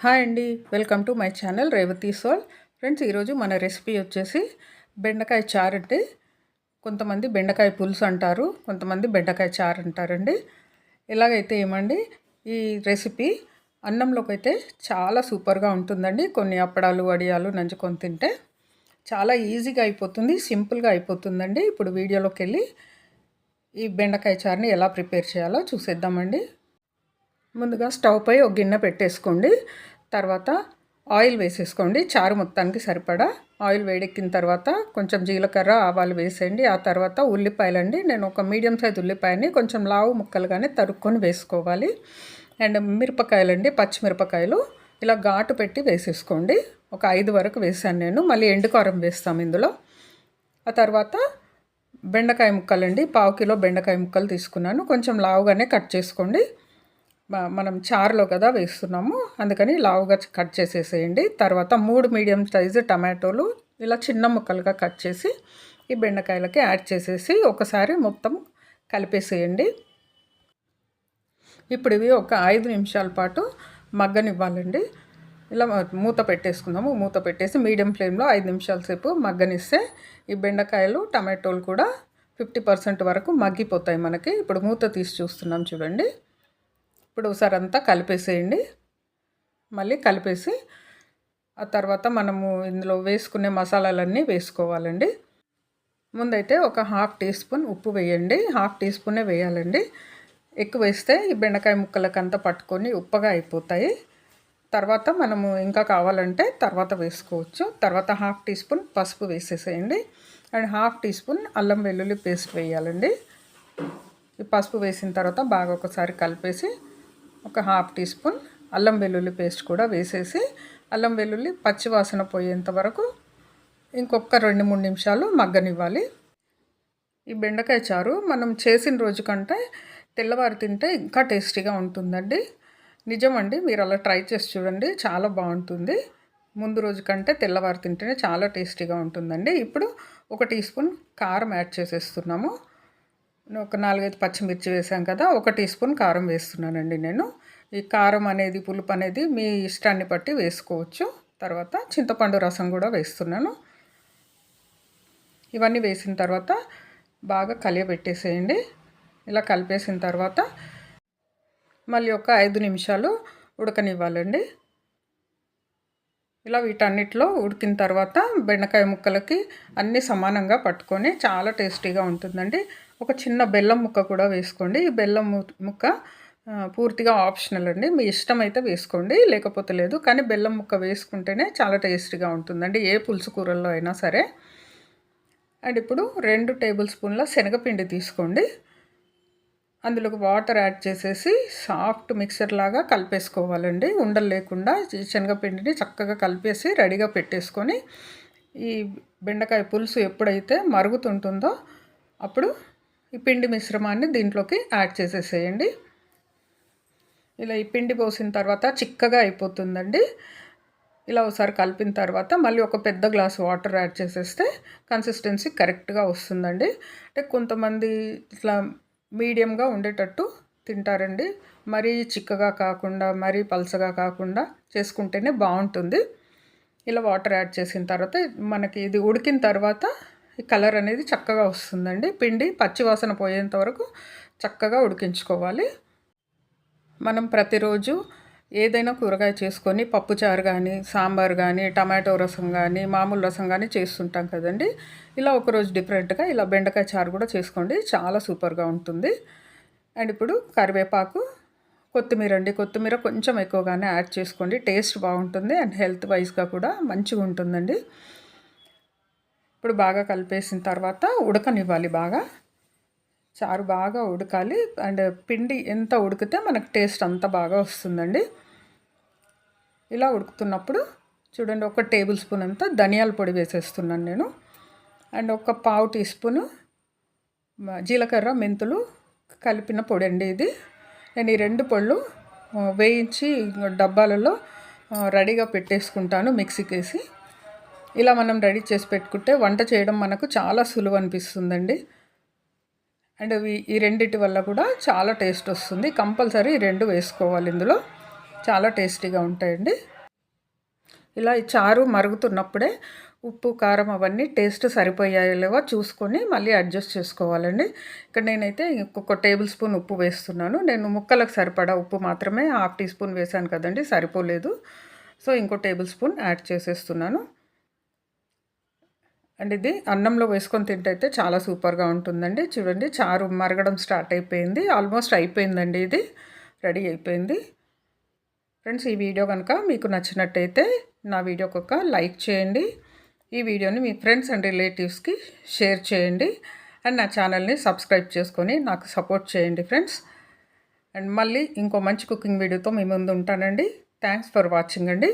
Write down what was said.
Hi అండి, welcome to my channel Revathi soul. Friends, ఈరోజు మన రెసిపీ వచ్చేసి బెండకాయ చారు అండి. కొంతమంది బెండకాయ పులుసు అంటారు, కొంతమంది బెండకాయ చారు అంటారండి. ఎలాగైతే ఏమండి, ఈ రెసిపీ అన్నంలోకి అయితే చాలా సూపర్గా ఉంటుందండి. కొన్ని అప్పడాలు వడియాలు నంచుకొని తింటే చాలా ఈజీగా అయిపోతుంది, సింపుల్గా అయిపోతుందండి. ఇప్పుడు వీడియోలోకి వెళ్ళి ఈ బెండకాయ చారుని ఎలా ప్రిపేర్ చేయాలో చూసేద్దామండి. ముందుగా స్టవ్ పై ఒక గిన్నె పెట్టేసుకోండి. తర్వాత ఆయిల్ వేసేసుకోండి. చారు మొత్తానికి సరిపడా ఆయిల్ వేడెక్కిన తర్వాత కొంచెం జీలకర్ర ఆవాలు వేసేయండి. ఆ తర్వాత ఉల్లిపాయలండి, నేను ఒక మీడియం సైజ్ ఉల్లిపాయని కొంచెం లావు ముక్కలుగానే తరుక్కొని వేసుకోవాలి. అండ్ మిరపకాయలండి, పచ్చిమిరపకాయలు ఇలా ఘాటు పెట్టి వేసేసుకోండి. ఒక 5 వరకు వేసాను నేను. మళ్ళీ ఎండుకారం వేస్తాం ఇందులో. ఆ తర్వాత బెండకాయ ముక్కలండి, 1/2 కిలో బెండకాయ ముక్కలు తీసుకున్నాను. కొంచెం లావుగానే కట్ చేసుకోండి. మనం చారులో కదా వేస్తున్నాము, అందుకని లావుగా కట్ చేసేసేయండి. తర్వాత 3 మీడియం సైజు టమాటోలు ఇలా చిన్న ముక్కలుగా కట్ చేసి ఈ బెండకాయలకి యాడ్ చేసేసి ఒకసారి మొత్తం కలిపేసేయండి. ఇప్పుడు ఇవి ఒక 5 నిమిషాల పాటు మగ్గనివ్వాలండి. ఇలా మూత పెట్టేసుకుందాము. మూత పెట్టేసి మీడియం ఫ్లేమ్లో 5 నిమిషాల సేపు మగ్గనిస్తే ఈ బెండకాయలు టమాటోలు కూడా 50% వరకు మగ్గిపోతాయి మనకి. ఇప్పుడు మూత తీసి చూస్తున్నాం చూడండి. ఇప్పుడు ఒకసారి అంతా కలిపేసేయండి. మళ్ళీ కలిపేసి ఆ తర్వాత మనము ఇందులో వేసుకునే మసాలాలన్నీ వేసుకోవాలండి. ముందైతే ఒక 1/2 టీ స్పూన్ ఉప్పు వేయండి. 1/2 టీ స్పూనే వేయాలండి. ఎక్కువ వేస్తే ఈ బెండకాయ ముక్కలకంతా పట్టుకొని ఉప్పగా అయిపోతాయి. తర్వాత మనము ఇంకా కావాలంటే తర్వాత వేసుకోవచ్చు. తర్వాత 1/2 టీ స్పూన్ పసుపు వేసేసేయండి. అండ్ 1/2 టీ స్పూన్ అల్లం వెల్లుల్లి పేస్ట్ వేయాలండి. ఈ పసుపు వేసిన తర్వాత బాగా ఒకసారి కలిపేసి ఒక 1/2 టీ స్పూన్ అల్లం వెల్లుల్లి పేస్ట్ కూడా వేసేసి అల్లం వెల్లుల్లి పచ్చివాసన పోయేంత వరకు ఇంకొక 2-3 నిమిషాలు మగ్గనివ్వాలి. ఈ బెండకాయ చారు మనం చేసిన రోజు కంటే తెల్లవారు తింటే ఇంకా టేస్టీగా ఉంటుందండి. నిజమండి, మీరు అలా ట్రై చేసి చూడండి, చాలా బాగుంటుంది. ముందు రోజు కంటే తెల్లవారు తింటేనే చాలా టేస్టీగా ఉంటుందండి. ఇప్పుడు 1 టీ స్పూన్ కారం యాడ్ చేసేస్తున్నాము. ఒక 4-5 పచ్చిమిర్చి వేసాం కదా, 1 టీ స్పూన్ కారం వేస్తున్నానండి నేను. ఈ కారం అనేది, పులుపు అనేది మీ ఇష్టాన్ని బట్టి వేసుకోవచ్చు. తర్వాత చింతపండు రసం కూడా వేస్తున్నాను. ఇవన్నీ వేసిన తర్వాత బాగా కలియబెట్టేసేయండి. ఇలా కలిపేసిన తర్వాత మళ్ళీ ఒక 5 నిమిషాలు ఉడకనివ్వాలండి. ఇలా వీటన్నిటిలో ఉడికిన తర్వాత బెండకాయ ముక్కలకి అన్నీ సమానంగా పట్టుకొని చాలా టేస్టీగా ఉంటుందండి. ఒక చిన్న బెల్లం ముక్క కూడా వేసుకోండి. ఈ బెల్లం ముక్క పూర్తిగా ఆప్షనల్ అండి, మీ ఇష్టం అయితే వేసుకోండి, లేకపోతే లేదు. కానీ బెల్లం ముక్క వేసుకుంటేనే చాలా టేస్టీగా ఉంటుందండి, ఏ పులుసు కూరల్లో అయినా సరే. అండ్ ఇప్పుడు 2 టేబుల్ స్పూన్ల శనగపిండి తీసుకోండి. అందులోకి వాటర్ యాడ్ చేసేసి సాఫ్ట్ మిక్సర్ లాగా కలిపేసుకోవాలండి. ఉండలు లేకుండా శనగపిండిని చక్కగా కలిపేసి రెడీగా పెట్టేసుకొని ఈ బెండకాయ పులుసు ఎప్పుడైతే మరుగుతుంటుందో అప్పుడు ఈ పిండి మిశ్రమాన్ని దీంట్లోకి యాడ్ చేసేసేయండి. ఇలా ఈ పిండి పోసిన తర్వాత చిక్కగా అయిపోతుందండి. ఇలా ఒకసారి కలిపిన తర్వాత మళ్ళీ ఒక పెద్ద గ్లాస్ వాటర్ యాడ్ చేసేస్తే కన్సిస్టెన్సీ కరెక్ట్గా వస్తుందండి. అంటే కొంతమంది ఇట్లా మీడియంగా ఉండేటట్టు తింటారండి. మరీ చిక్కగా కాకుండా మరీ పలసగా కాకుండా చేసుకుంటేనే బాగుంటుంది. ఇలా వాటర్ యాడ్ చేసిన తర్వాత మనకి ఇది ఉడికిన తర్వాత ఈ కలర్ అనేది చక్కగా వస్తుందండి. పిండి పచ్చివాసన పోయేంత వరకు చక్కగా ఉడికించుకోవాలి. మనం ప్రతిరోజు ఏదైనా కూరగాయ చేసుకొని పప్పుచారు కానీ, సాంబార్ కానీ, టమాటో రసం కానీ, మామూలు రసం కానీ చేస్తుంటాం కదండి. ఇలా ఒకరోజు డిఫరెంట్గా ఇలా బెండకాయ చారు కూడా చేసుకోండి, చాలా సూపర్గా ఉంటుంది. అండ్ ఇప్పుడు కరివేపాకు, కొత్తిమీర అండి, కొత్తిమీర కొంచెం ఎక్కువగానే యాడ్ చేసుకోండి, టేస్ట్ బాగుంటుంది అండ్ హెల్త్ వైజ్గా కూడా మంచిగా ఉంటుందండి. ఇప్పుడు బాగా కలిపేసిన తర్వాత ఉడకనివ్వాలి. బాగా చారు బాగా ఉడకాలి. అండ్ పిండి ఎంత ఉడికితే మనకు టేస్ట్ అంత బాగా వస్తుందండి. ఇలా ఉడుకుతున్నప్పుడు చూడండి, 1 టేబుల్ స్పూన్ అంతా ధనియాల పొడి వేసేస్తున్నాను నేను. అండ్ ఒక 1/2 టీ స్పూను జీలకర్ర మెంతులు కలిపిన పొడి అండి ఇది. నేను ఈ 2 పొడులు వేయించి డబ్బాలలో రెడీగా పెట్టేసుకుంటాను మిక్సీకి వేసి. ఇలా మనం రెడీ చేసి పెట్టుకుంటే వంట చేయడం మనకు చాలా సులువు అనిపిస్తుందండి. అండ్ ఈ రెండిటి వల్ల కూడా చాలా టేస్ట్ వస్తుంది. కంపల్సరీ ఈ 2 వేసుకోవాలి ఇందులో. చాలా టేస్టీగా ఉంటాయండి. ఇలా ఈ చారు మరుగుతున్నప్పుడే ఉప్పు, కారం అవన్నీ టేస్ట్ సరిపోయాయో లేవో చూసుకొని మళ్ళీ అడ్జస్ట్ చేసుకోవాలండి. ఇక్కడ నేనైతే ఇంకొక టేబుల్ స్పూన్ ఉప్పు వేస్తున్నాను. నేను ముక్కలకు సరిపడా ఉప్పు మాత్రమే హాఫ్ టీ స్పూన్ వేసాను కదండి, సరిపోలేదు. సో ఇంకో టేబుల్ స్పూన్ యాడ్ చేసేస్తున్నాను. అండ్ ఇది అన్నంలో వేసుకొని తింటే అయితే చాలా సూపర్గా ఉంటుందండి. చూడండి చారు మరగడం స్టార్ట్ అయిపోయింది. ఆల్మోస్ట్ అయిపోయిందండి, ఇది రెడీ అయిపోయింది. ఫ్రెండ్స్, ఈ వీడియో కనుక మీకు నచ్చినట్టయితే నా వీడియోకి ఒక లైక్ చేయండి. ఈ వీడియోని మీ ఫ్రెండ్స్ అండ్ రిలేటివ్స్కి షేర్ చేయండి. అండ్ నా ఛానల్ని సబ్స్క్రైబ్ చేసుకొని నాకు సపోర్ట్ చేయండి ఫ్రెండ్స్. అండ్ మళ్ళీ ఇంకో మంచి కుకింగ్ వీడియోతో మీ ముందు ఉంటానండి. థ్యాంక్స్ ఫర్ వాచింగ్ అండి.